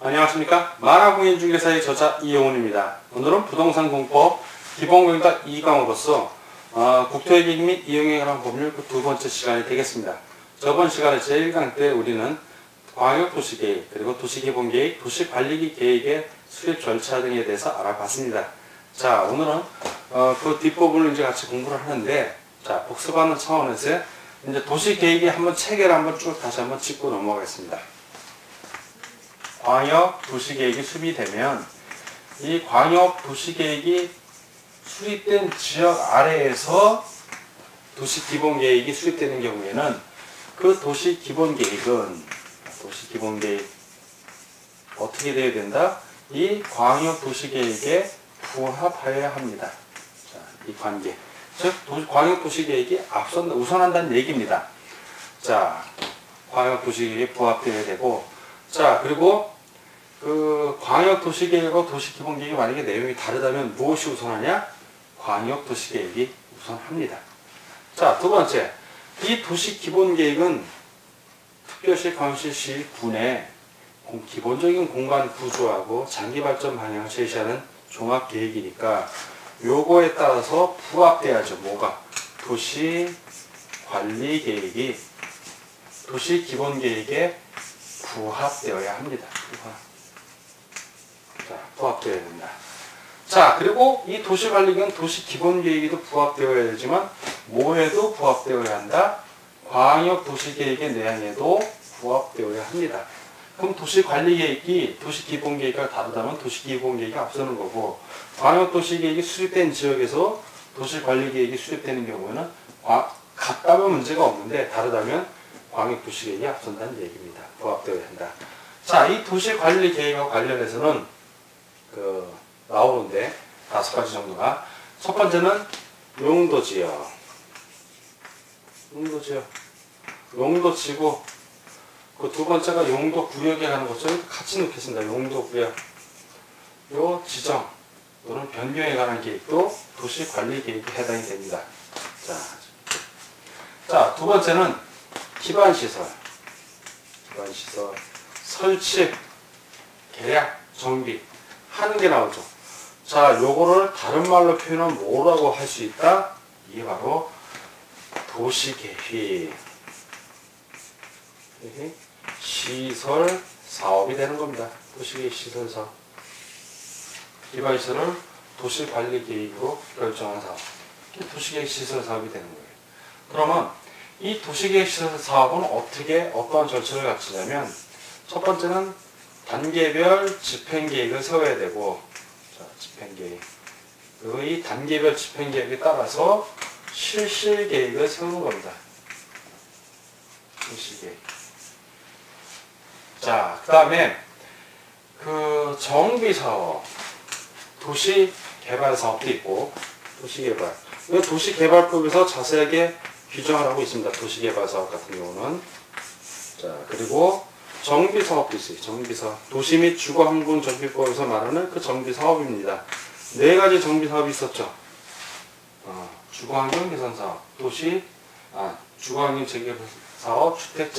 안녕하십니까. 만화공인중개사의 저자 이용훈입니다. 오늘은 부동산 공법 기본공인과 2강으로서 국토회계 및 이용에 관한 법률 그 두 번째 시간이 되겠습니다. 저번 시간에 제1강 때 우리는 광역도시계획, 그리고 도시기본계획, 도시관리기 계획의 수립 절차 등에 대해서 알아봤습니다. 자, 오늘은 그 뒷부분을 이제 같이 공부를 하는데, 자, 복습하는 차원에서 이제 도시계획이 한번 체계를 한번 쭉 다시 한번 짚고 넘어가겠습니다. 광역 도시계획이 수립이 되면 이 광역 도시계획이 수립된 지역 아래에서 도시기본계획이 수립되는 경우에는 그 도시기본계획은 어떻게 되어야 된다? 이 광역 도시계획에 부합하여야 합니다. 자, 이 관계. 즉, 광역 도시계획이 우선한다는 얘기입니다. 자, 광역 도시계획에 부합되어야 되고, 자, 그리고 그 광역 도시계획과 도시기본계획이 만약에 내용이 다르다면 무엇이 우선하냐? 광역 도시계획이 우선합니다. 자, 두 번째, 이 도시기본계획은 특별시, 광역시, 시, 군의 기본적인 공간 구조하고 장기발전 방향을 제시하는 종합계획이니까 요거에 따라서 부합돼야죠. 뭐가? 도시관리계획이 도시기본계획에 부합되어야 합니다. 부합되어야 된다. 자, 그리고 이 도시관리계획은 도시기본계획에도 부합되어야 되지만 뭐에도 부합되어야 한다? 광역도시계획의 내용에도 부합되어야 합니다. 그럼 도시관리계획이 도시기본계획과 다르다면 도시기본계획이 앞서는 거고, 광역도시계획이 수립된 지역에서 도시관리계획이 수립되는 경우에는 같다면 문제가 없는데 다르다면 광역도시계획이 앞선다는 얘기입니다. 부합되어야 한다. 자, 이 도시관리계획과 관련해서는 나오는데 5가지 정도가, 첫 번째는 용도지역, 용도지구, 그 두 번째가 용도구역에 가는 것처럼 같이 넣겠습니다. 용도구역, 요 지정 또는 변경에 관한 계획도 도시관리계획에 해당이 됩니다. 자, 두 번째는 기반시설, 설치, 계약, 정비 하는 게 나오죠. 자, 요거를 다른 말로 표현하면 뭐라고 할 수 있다? 이게 바로 도시계획, 시설 사업이 되는 겁니다. 도시계획 시설 사업. 기반시설을 도시관리계획으로 결정한 사업. 도시계획 시설 사업이 되는 거예요. 그러면 이 도시계획 시설 사업은 어떠한 절차를 갖추냐면, 첫 번째는 단계별 집행계획을 세워야 되고, 자, 집행계획. 그리고 이 단계별 집행계획에 따라서 실시계획을 세우는 겁니다. 실시계획. 자, 그 다음에 그 정비사업, 도시개발사업도 있고, 도시개발. 이 도시개발법에서 자세하게 규정을 하고 있습니다. 도시개발사업 같은 경우는. 자, 그리고 정비사업도 있어요. 정비사업. 도시 및 주거환경정비법에서 말하는 그 정비사업입니다. 4가지 정비사업이 있었죠. 주거환경개선사업, 주거환경 재개발사업, 주택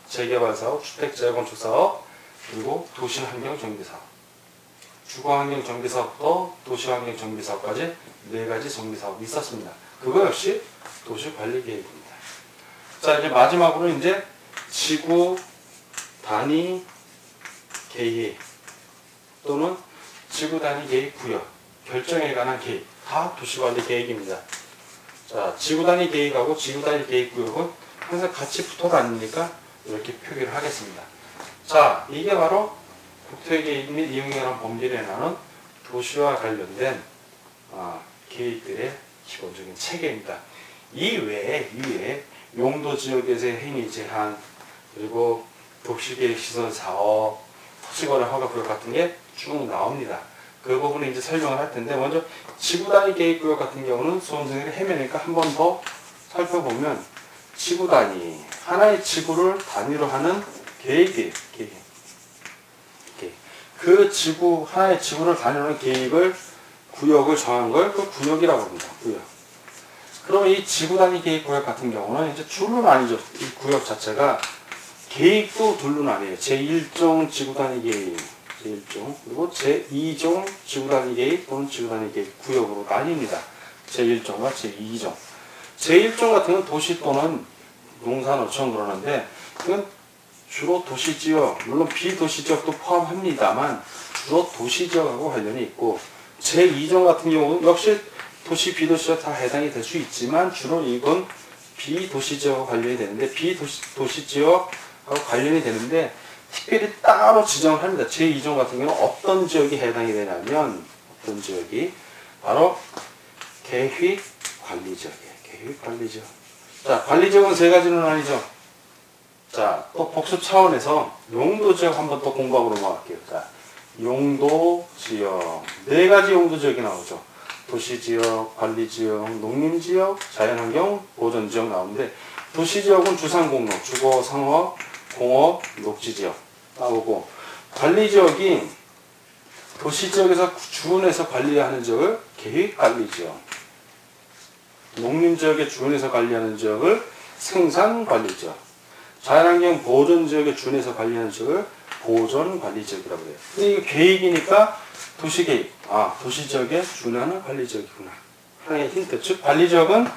재개발사업, 주택 재건축사업, 그리고 도시환경 정비사업. 주거환경 정비사업부터 도시환경 정비사업까지 4가지 정비사업이 있었습니다. 그거 역시 도시관리계획입니다. 자, 이제 마지막으로 이제 지구 단위 계획 또는 지구 단위 계획 구역, 결정에 관한 계획, 다 도시관리계획입니다. 자, 지구 단위 계획하고 지구 단위 계획 구역은 항상 같이 붙어 다니니까 이렇게 표기를 하겠습니다. 자, 이게 바로 국토계획 및 이용에 관한 법률에 나오는 도시와 관련된 계획들의 기본적인 체계입니다. 이외에 용도지역에서의 행위 제한, 그리고 도시계획 시설 사업, 토지거래 허가 구역 같은 게 쭉 나옵니다. 그 부분을 이제 설명을 할 텐데, 먼저 지구 단위 계획 구역 같은 경우는 수험생들이 헤매니까 한 번 더 살펴보면, 지구 단위, 하나의 지구를 단위로 하는 계획이에요. 그 하나의 지구를 단위로 하는 계획을, 구역을 정한 걸 그 구역이라고 합니다. 구역. 그럼 이 지구 단위 계획 구역 같은 경우는 이제 줄로 나뉘죠. 이 구역 자체가 계획도 둘로 나뉘어요. 제1종 지구 단위 계획, 제1종. 그리고 제2종 지구단위 계획 또는 지구단위 계획 구역으로 나뉩니다. 제1종과 제2종. 제1종 같은 건 도시 또는 농산어촌 그러는데 이건 주로 도시지역, 물론 비도시지역도 포함합니다만 주로 도시지역하고 관련이 있고, 제2종 같은 경우는 역시 도시, 비도시지역 다 해당이 될 수 있지만 주로 이건 비도시지역하고 관련이 되는데, 비도시지역하고 관련이 되는데 특별히 따로 지정을 합니다. 제2종 같은 경우는 어떤 지역이 해당이 되냐면, 어떤 지역이 바로 계획관리지역이에요. 계획관리지역. 자, 관리지역은 세 가지로 나뉘죠. 자, 또 복습 차원에서 용도지역 한번 또 공부하고 넘어갈게요. 자, 용도지역. 네 가지 용도지역이 나오죠. 도시지역, 관리지역, 농림지역, 자연환경, 보존지역 나오는데, 도시지역은 주상공로, 주거, 상업, 공업, 녹지지역 나오고, 관리지역이 도시지역에서 주운해서 관리하는 지역을 계획관리지역, 농림지역에 주운해서 관리하는 지역을 생산관리지역, 자연환경 보존지역에 주운해서 관리하는 지역을 보존관리지역이라고 해요. 근데 이거 계획이니까 도시계획, 도시지역에 준하는 관리지역이구나. 하나의 힌트. 즉, 관리지역은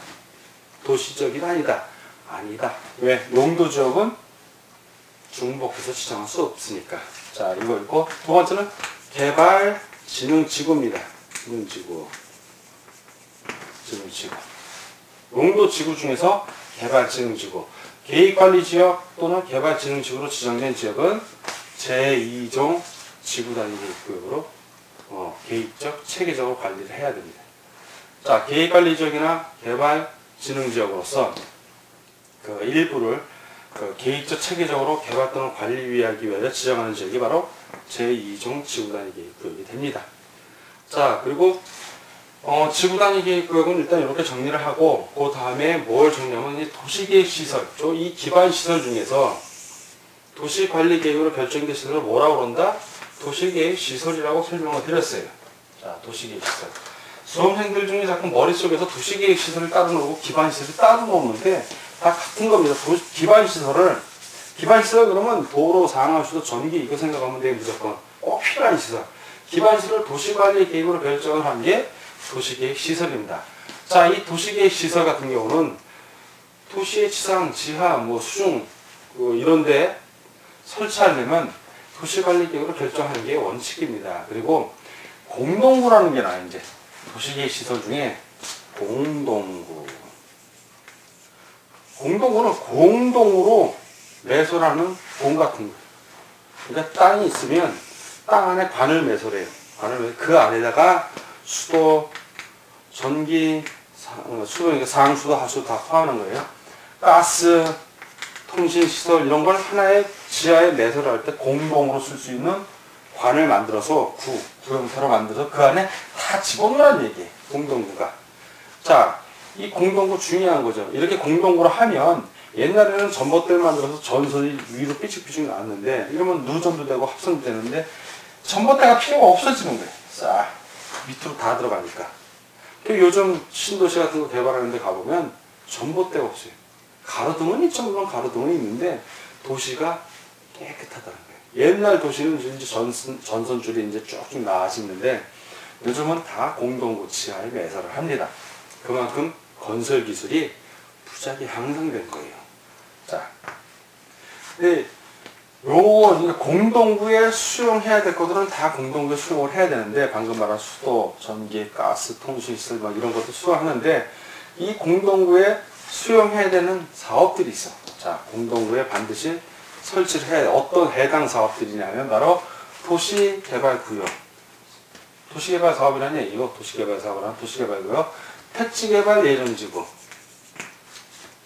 도시지역이 아니다. 아니다. 왜? 용도지역은 중복해서 지정할 수 없으니까. 자, 이거 읽고. 두 번째는 개발진흥지구입니다. 진흥지구. 진흥지구. 용도지구 중에서 개발진흥지구. 계획관리지역 또는 개발진흥지구로 지정된 지역은 제2종 지구단위 계획구역으로 계획적, 체계적으로 관리를 해야 됩니다. 자, 계획관리지역이나 개발진흥지역으로서 그 일부를 계획적, 체계적으로 개발 또는 관리하기 위하여 지정하는 지역이 바로 제2종 지구단위 계획구역이 됩니다. 자, 그리고 지구단위 계획구역은 일단 이렇게 정리를 하고, 그 다음에 뭘 정리하면 이 도시계획시설, 이 기반시설 중에서 도시관리계획으로 결정된 시설을 뭐라고 그런다? 도시계획시설이라고 설명을 드렸어요. 자, 도시계획시설. 수험생들 중에 자꾸 머릿속에서 도시계획시설을 따로 놓고 기반시설을 따로 놓는데 다 같은 겁니다. 기반시설 그러면 도로, 상하수도, 전기 이거 생각하면 돼요. 무조건 꼭 필요한 시설. 기반시설을 도시관리계획으로 결정을 한 게 도시계획시설입니다. 자, 이 도시계획시설 같은 경우는 도시의 지상, 지하, 수중 이런데 설치하려면 도시관리계획으로 결정하는 게 원칙입니다. 그리고 공동구라는 게 나와요. 이제 도시계획시설 중에 공동구. 공동구는 공동으로 매설하는 공 같은 거예요. 그러니까 땅이 있으면 땅 안에 관을 매설해요. 그 안에다가 수도, 전기, 수도, 상수도, 하수도 다 포함하는 거예요. 가스, 통신시설 이런 걸 하나의 지하에 매설을 할 때 공동으로 쓸 수 있는 관을 만들어서 구 형태로 만들어서 그 안에 다 집어넣으라는 얘기예요. 공동구가. 자, 이 공동구 중요한 거죠. 이렇게 공동구로 하면 옛날에는 전봇대를 만들어서 전선이 위로 삐죽삐죽 나왔는데, 이러면 누전도 되고 합선도 되는데 전봇대가 필요가 없어지는 거예요. 싹 밑으로 다 들어가니까. 요즘 신도시 같은 거 개발하는 데 가보면 전봇대가 없어요. 가로등은 있죠. 물론 가로등은 있는데 도시가 깨끗하다는 거예요. 옛날 도시는 이제 전선줄이 이제 쭉쭉 나아지는데 요즘은 다 공동구 지하에 매설을 합니다. 그만큼 건설 기술이 부작이 향상된 거예요. 자, 근데 요거 공동구에 수용해야 될 것들은 다 공동구에 수용을 해야 되는데, 방금 말한 수도, 전기, 가스, 통신시설 막 이런 것도 수용하는데, 이 공동구에 수용해야 되는 사업들이 있어. 자, 공동구에 반드시 설치를 해야 돼. 어떤 해당 사업들이냐면 바로 도시개발구역. 도시개발 사업이라니 이거 도시개발 사업이란 도시개발구역, 택지개발 예정지구.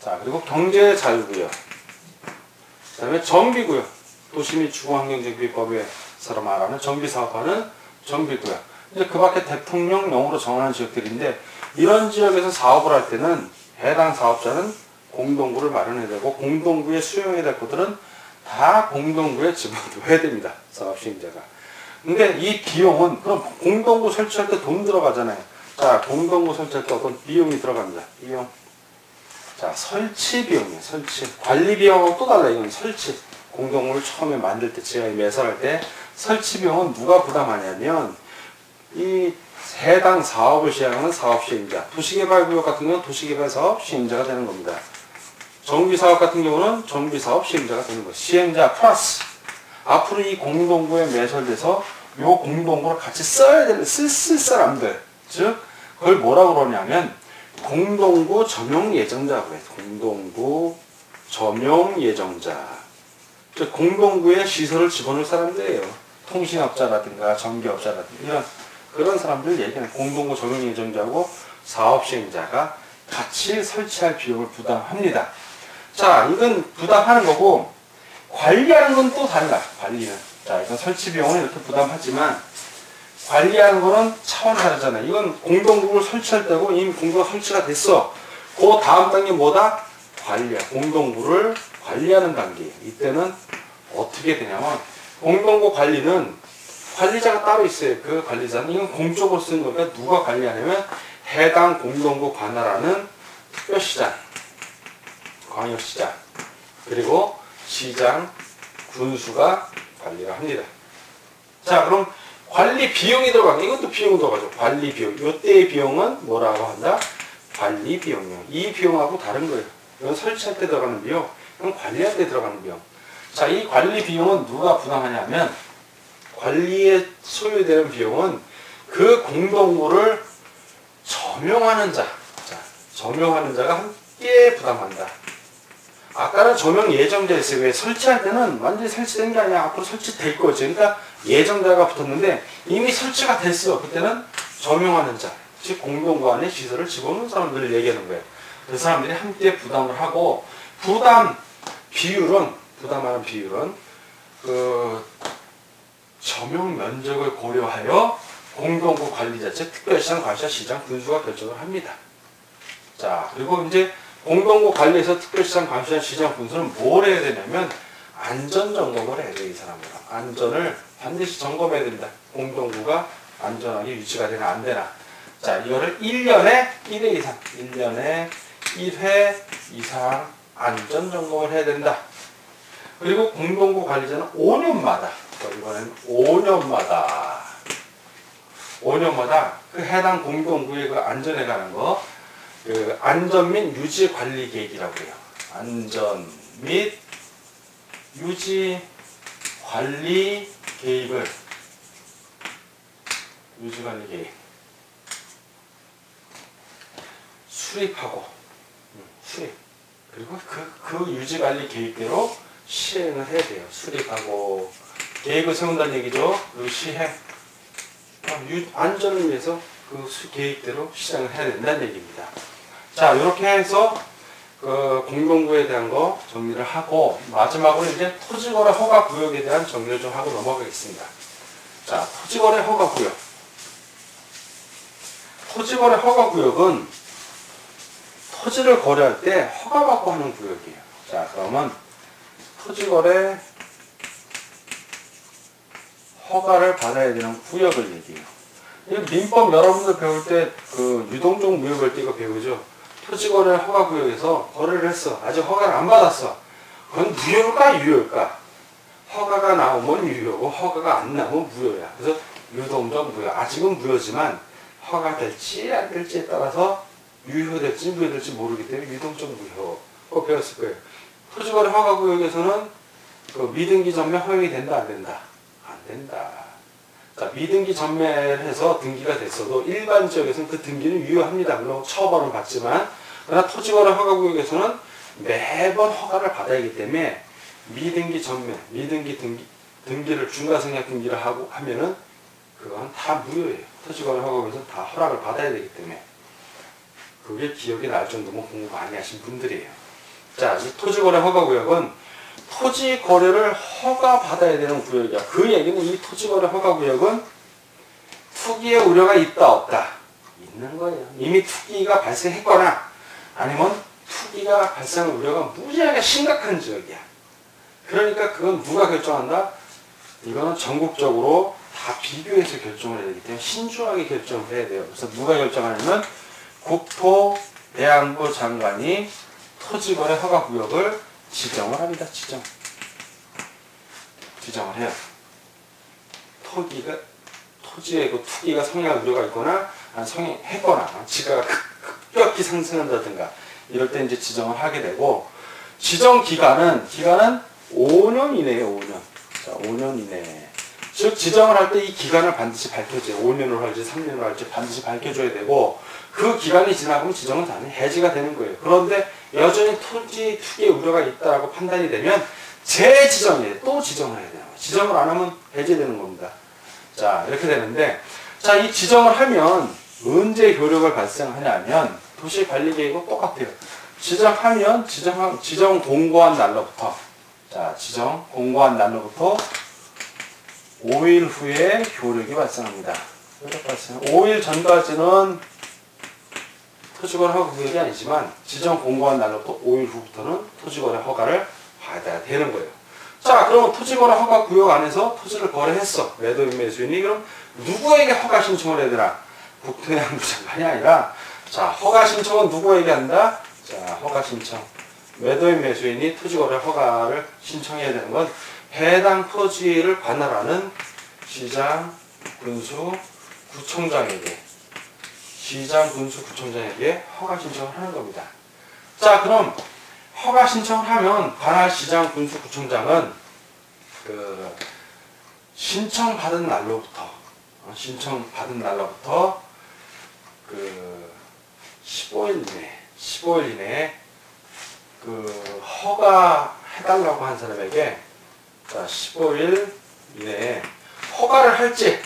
자, 그리고 경제자유구역. 그 다음에 정비구역. 도시 및 주거환경정비법에서 말하는 정비사업하는 정비구역. 이제 그 밖에 대통령령으로 정하는 지역들인데, 이런 지역에서 사업을 할 때는 해당 사업자는 공동구를 마련해야 되고, 공동구에 수용해야 될 것들은 다 공동구에 집어넣어야 됩니다. 사업 시행자가. 근데 이 비용은, 그럼 공동구 설치할 때 돈 들어가잖아요. 자, 공동구 설치할 때 어떤 비용이 들어갑니다. 비용. 자, 설치 비용이에요. 설치. 관리 비용하고 또 달라요. 이건 설치. 공동구를 처음에 만들 때, 지하에 매설할 때 설치 비용은 누가 부담하냐면 이 해당 사업을 시행하는 사업 시행자, 도시개발구역 같은 경우는 도시개발사업 시행자가 되는 겁니다. 정비사업 같은 경우는 정비사업 시행자가 되는 거예요. 시행자 플러스 앞으로 이 공동구에 매설돼서 이 공동구를 같이 써야 될 쓸 사람들, 즉 그걸 뭐라고 그러냐면 공동구 점용 예정자고 해요. 공동구 점용 예정자. 즉 공동구에 시설을 집어넣을 사람들이에요. 통신업자라든가 전기업자라든가 이런 그런 사람들 얘기하는 공동구 점용 예정자고 사업 시행자가 같이 설치할 비용을 부담합니다. 자, 이건 부담하는 거고 관리하는 건 또 다르다. 관리는. 자, 이건 설치 비용은 이렇게 부담하지만 관리하는 거는 차원 다르잖아요. 이건 공동구를 설치할 때고 이미 공동구가 설치가 됐어. 그 다음 단계 뭐다? 관리야. 공동구를 관리하는 단계. 이때는 어떻게 되냐면 공동구 관리는 관리자가 따로 있어요. 그 관리자는 이건 공적으로 쓰는 거니까 누가 관리하냐면 해당 공동구 관할하는 특별시장, 광역시장, 그리고 시장, 군수가 관리를 합니다. 자, 그럼 관리 비용이 들어가는 이것도 비용이 들어가죠. 관리 비용. 이때의 비용은 뭐라고 한다? 관리 비용이요. 이 비용하고 다른 거예요. 이건 설치할 때 들어가는 비용, 이건 관리할 때 들어가는 비용. 자, 이 관리 비용은 누가 부담하냐면 관리에 소요되는 비용은 그 공동구를 점용하는 자, 점용하는 자가 함께 부담한다. 아까는 점용 예정자였어요. 왜? 설치할 때는 완전히 설치된 게 아니야. 앞으로 설치될 거지. 그러니까 예정자가 붙었는데 이미 설치가 됐어. 그때는 점용하는 자, 즉 공동구 안에 시설을 집어넣는 사람들을 얘기하는 거예요. 그 사람들이 함께 부담을 하고 부담하는 비율은 그 점용 면적을 고려하여 공동구 관리자, 즉 특별시장, 관시자, 시장, 군수가 결정을 합니다. 자, 그리고 이제 공동구 관리에서 특별시장, 관시장, 시장, 군수는 뭘 해야 되냐면 안전점검을 해야 돼요. 이 사람들은 안전을 반드시 점검해야 됩니다. 공동구가 안전하게 유지가 되나 안 되나. 자, 이거를 1년에 1회 이상 1년에 1회 이상 안전점검을 해야 된다. 그리고 공동구 관리자는 5년마다 이번엔 5년마다 그 해당 공동구의 그 안전에 관한 거, 그 안전 및 유지 관리 계획이라고 해요. 안전 및 유지 관리 계획을 수립하고 그리고 그 유지 관리 계획대로 시행을 해야 돼요. 수립하고 계획을 세운다는 얘기죠. 그리고 시행, 안전을 위해서 그 계획대로 시행을 해야 된다는 얘기입니다. 자, 이렇게 해서 그 공동구에 대한 거 정리를 하고 마지막으로 이제 토지거래 허가구역에 대한 정리를 좀 하고 넘어가겠습니다. 자, 토지거래 허가구역. 토지거래 허가구역은 토지를 거래할 때 허가받고 하는 구역이에요. 자, 그러면 토지거래 허가를 받아야 되는 구역을 얘기해요. 이 민법 여러분들 배울 때 그 유동적 무효별 때 이거 배우죠. 토지거래 허가구역에서 거래를 했어. 아직 허가를 안 받았어. 그건 무효일까 유효일까? 허가가 나오면 유효고 허가가 안 나오면 무효야. 그래서 유동적 무효. 아직은 무효지만 허가 될지 안 될지에 따라서 유효될지 무효될지 모르기 때문에 유동적 무효. 그거 배웠을 거예요. 토지거래 허가구역에서는 그 미등기 전매 허용이 된다 안 된다? 안 된다. 자, 미등기 전매를 해서 등기가 됐어도 일반 지역에서는 그 등기는 유효합니다. 물론 처벌은 받지만, 그러나 토지거래 허가구역에서는 매번 허가를 받아야 하기 때문에 미등기 전매, 등기를 중과성약 등기를 하고 하면은 그건 다 무효예요. 토지거래 허가구역에서는 다 허락을 받아야 되기 때문에. 그게 기억이 날 정도면 공부 많이 하신 분들이에요. 자, 이 토지거래 허가구역은 토지 거래를 허가받아야 되는 구역이야. 그 얘기는 이 토지거래 허가구역은 투기의 우려가 있다 없다? 있는 거예요. 이미 투기가 발생했거나 아니면 투기가 발생할 우려가 무지하게 심각한 지역이야. 그러니까 그건 누가 결정한다? 이거는 전국적으로 다 비교해서 결정을 해야 되기 때문에 신중하게 결정을 해야 돼요. 그래서 누가 결정하냐면 국토대안부 장관이 토지거래 허가구역을 지정을 합니다. 지정을 해요. 토지의 그 투기가 성행할 우려가 있거나 성행했거나 지가가 급격히 상승한다든가 이럴 때 이제 지정을 하게 되고, 지정 기간은 5년 이내에요. 5년. 자, 5년 이내에. 즉 지정을 할 때 이 기간을 반드시 밝혀줘요. 5년으로 할지 3년으로 할지 반드시 밝혀줘야 되고, 그 기간이 지나가면 지정은 다 해지가 되는 거예요. 그런데 여전히 토지 투기의 우려가 있다고 판단이 되면 재지정이에요. 또 지정을 해야 돼요. 지정을 안 하면 해제되는 겁니다. 자, 이렇게 되는데, 자, 이 지정을 하면 언제 효력을 발생하냐면 도시관리계획은 똑같아요. 지정하면 지정 공고한 날로부터, 자, 지정 공고한 날로부터 5일 후에 효력이 발생합니다. 5일 전까지는 토지거래 허가 구역이 아니지만 지정 공고한 날로부터 5일 후부터는 토지거래 허가를 받아야 되는 거예요. 자, 그러면 토지거래 허가 구역 안에서 토지를 거래했어. 매도인 매수인이. 그럼 누구에게 허가 신청을 해야 되나? 국토해양부 장관이 아니라, 자, 허가 신청은 누구에게 한다? 자, 허가 신청. 매도인 매수인이 토지거래 허가를 신청해야 되는 건 해당 토지를 관할하는 시장, 군수, 구청장에게, 허가 신청을 하는 겁니다. 자, 그럼 허가 신청을 하면 관할 시장, 군수, 구청장은 그 신청받은 날로부터 그 15일 이내에 그 허가 해달라고 한 사람에게, 자, 15일 이내에 허가를 할지,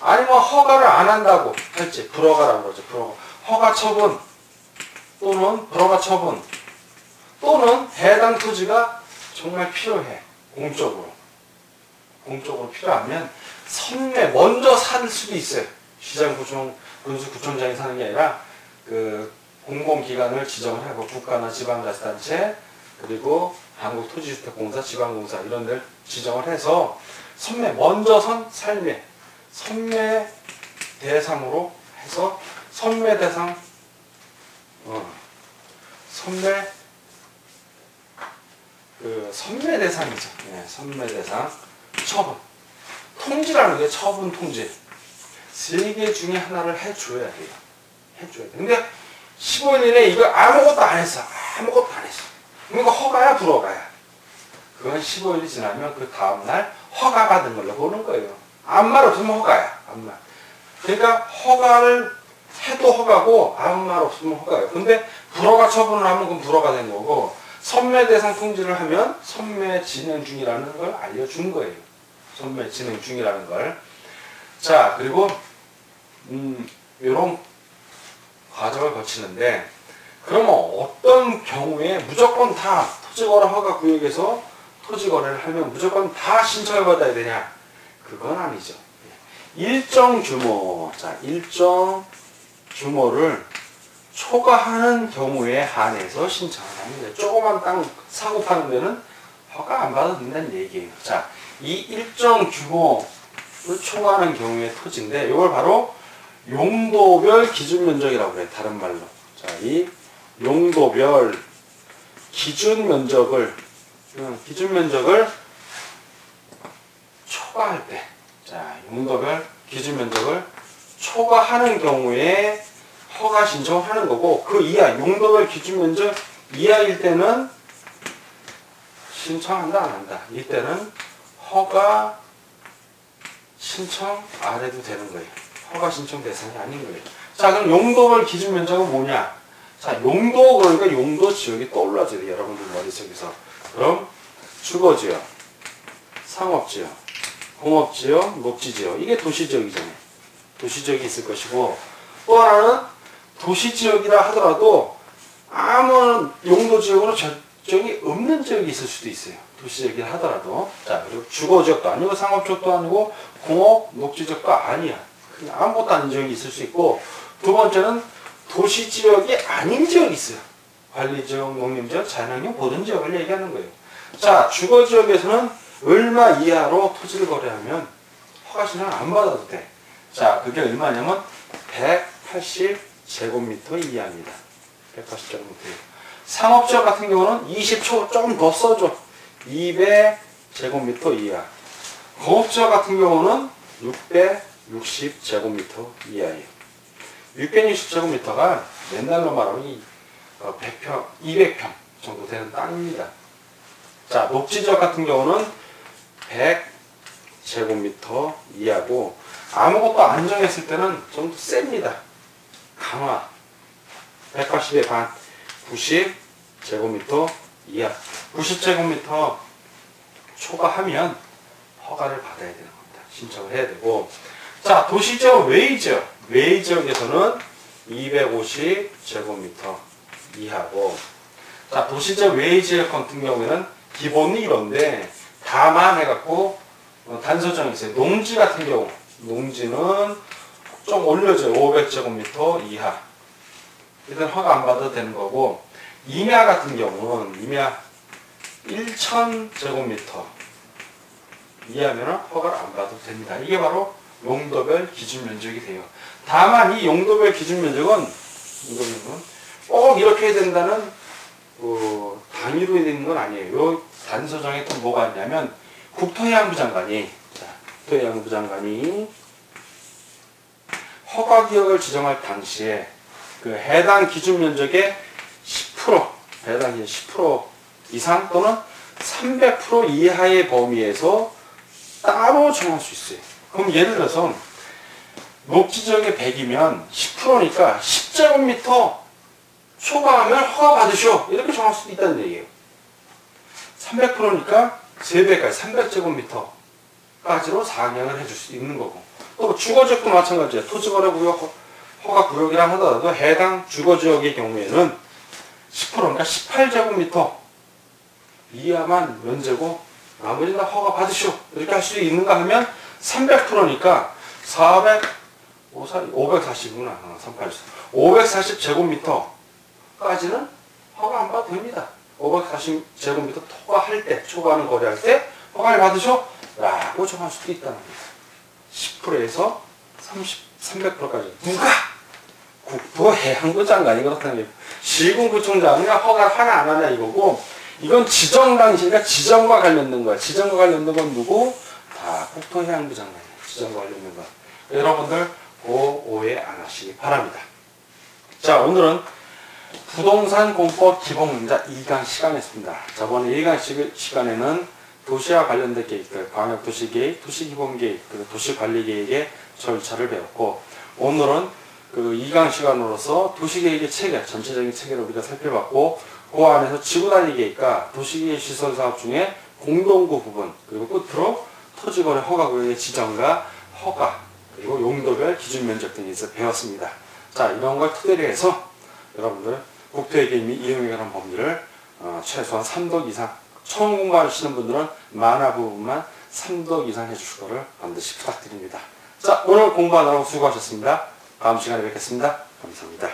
아니면 허가를 안 한다고 할지, 불허가라고 그러죠. 허가 처분 또는 불허가 처분, 또는 해당 토지가 정말 필요해, 공적으로 필요하면 먼저 살 수도 있어요. 시장, 군수, 구청장이 사는 게 아니라 그 공공기관을 지정을 하고, 국가나 지방자치단체, 그리고 한국토지주택공사, 지방공사 이런 데를 지정을 해서 먼저 선매 대상으로 해서 선매 대상이죠. 네, 선매 대상 처분. 통지라는 게 처분 통지. 세 개 중에 하나를 해줘야 돼요. 근데 15일 이내에 이거 아무것도 안 했어. 그러니까 허가야, 불허가야. 그건 15일이 지나면 그 다음날 허가 받은 걸로 보는 거예요. 아무 말 없으면 허가야. 그러니까 허가를 해도 허가고 아무 말 없으면 허가예요. 근데 불허가 처분을 하면 그건 불허가 된 거고, 선매 대상 통지를 하면 선매 진행 중이라는 걸 알려준 거예요. 선매 진행 중이라는 걸. 자, 그리고 이런 과정을 거치는데, 그러면 어떤 경우에 무조건 다 토지거래 허가 구역에서 토지거래를 하면 무조건 다 신청을 받아야 되냐? 그건 아니죠. 일정 규모를 초과하는 경우에 한해서 신청을 합니다. 조그만 땅 사고 파는 데는 허가 안 받아도 된다는 얘기예요. 자, 이 일정 규모를 초과하는 경우의 토지인데, 이걸 바로 용도별 기준 면적이라고 그래요. 다른 말로. 자, 이 용도별 기준 면적을 초과할 때, 자, 용도별 기준 면적을 초과하는 경우에 허가 신청을 하는 거고, 그 이하, 용도별 기준 면적 이하일 때는 신청한다, 안 한다. 이때는 허가 신청 안 해도 되는 거예요. 허가 신청 대상이 아닌 거예요. 자, 그럼 용도별 기준 면적은 뭐냐? 자, 그러니까 용도 지역이 떠올라져야 돼요. 여러분들 머릿속에서. 그럼 주거지역, 상업지역, 공업지역, 녹지지역. 이게 도시지역이잖아요. 도시지역이 있을 것이고, 또 하나는 도시지역이라 하더라도 아무런 용도지역으로 결정이 없는 지역이 있을 수도 있어요. 도시지역이라 하더라도. 자, 그리고 주거지역도 아니고 상업지역도 아니고 공업, 녹지지역도 아니야. 그냥 아무것도 아닌 지역이 있을 수 있고, 두 번째는 도시지역이 아닌 지역이 있어요. 관리지역, 농림지역, 자연환경 모든 지역을 얘기하는 거예요. 자, 주거지역에서는 얼마 이하로 토지를 거래하면 허가 신청을 안 받아도 돼. 자, 그게 얼마냐면 180제곱미터 이하입니다. 180제곱미터. 상업지역 같은 경우는 20초 조금 더 써줘. 200제곱미터 이하. 공업지역 같은 경우는 660제곱미터 이하예요. 660제곱미터가 옛날로 말하면 100평, 200평 정도 되는 땅입니다. 자, 녹지지역 같은 경우는 100제곱미터 이하고 아무것도 안 정했을 때는 좀 더 셉니다. 강화 180의 반 90제곱미터 이하 90제곱미터 초과하면 허가를 받아야 되는 겁니다. 신청을 해야 되고 자 도시지역 외지역에서는 250제곱미터 이하고 자 도시지역 외지역 같은 경우에는 기본이 이런데 다만 해갖고 단서정이 있어요. 농지 같은 경우 농지는 좀 올려줘요. 500제곱미터 이하 일단 허가 안 받아도 되는 거고 임야 같은 경우는 임야 1000제곱미터 이하면 허가를 안 받아도 됩니다. 이게 바로 용도별 기준 면적이 돼요. 다만 이 용도별 기준 면적은 꼭 이렇게 해야 된다는 단위로 되는 건 아니에요. 요 단서정에 또 뭐가 있냐면 국토해양부 장관이 허가구역을 지정할 당시에 그 해당 기준 면적의 10% 해당 10% 이상 또는 300% 이하의 범위에서 따로 정할 수 있어요. 그럼 예를 들어서 녹지지역의 100이면 10%니까 10제곱미터 초과하면 허가 받으시오 이렇게 정할 수도 있다는 얘기예요. 300%니까 300제곱미터까지로 상향을 해줄 수 있는 거고 또 주거지역도 마찬가지예요. 토지거래구역 허가구역이라 하더라도 해당 주거지역의 경우에는 10%니까 18제곱미터 이하만 면제고 나머지는 다 허가 받으시오 이렇게 할 수 있는가 하면 300%니까 540이구나 540제곱미터까지는 허가 안 받아도 됩니다. 540제곱미터 초과할 때 초과하는 거래할 때 허가를 받으시오 라고 정할 수도 있다는 거예요. 10%에서 300%까지 누가? 국토해양부 장관이 그렇다는 게 시군구청장이 허가를 하나 안 하냐 이거고 이건 지정 당시니까 지정과 관련된 거야. 지정과 관련된 건 누구? 다 국토해양부 장관이에요. 지정과 관련된 거. 여러분들 오해 안 하시기 바랍니다. 자 오늘은 부동산 공법 기본 문제 2강 시간이었습니다. 저번에 1강 시간에는 도시와 관련된 계획들, 광역도시계획, 도시기본계획, 그리고 도시관리계획의 절차를 배웠고 오늘은 그 2강 시간으로서 도시계획의 체계, 전체적인 체계를 우리가 살펴봤고 그 안에서 지구단위 계획과 도시계획 시설사업 중에 공동구 부분 그리고 끝으로 토지거래 허가구역의 지정과 허가 그리고 용도별 기준면적 등에 대해서 배웠습니다. 자 이런 걸 토대로 해서 여러분들 국토회계 및 이용에 관한 법률을 최소한 3독 이상 처음 공부하시는 분들은 만화 부분만 3독 이상 해주실 거를 반드시 부탁드립니다. 자 오늘 공부하느라고 수고하셨습니다. 다음 시간에 뵙겠습니다. 감사합니다.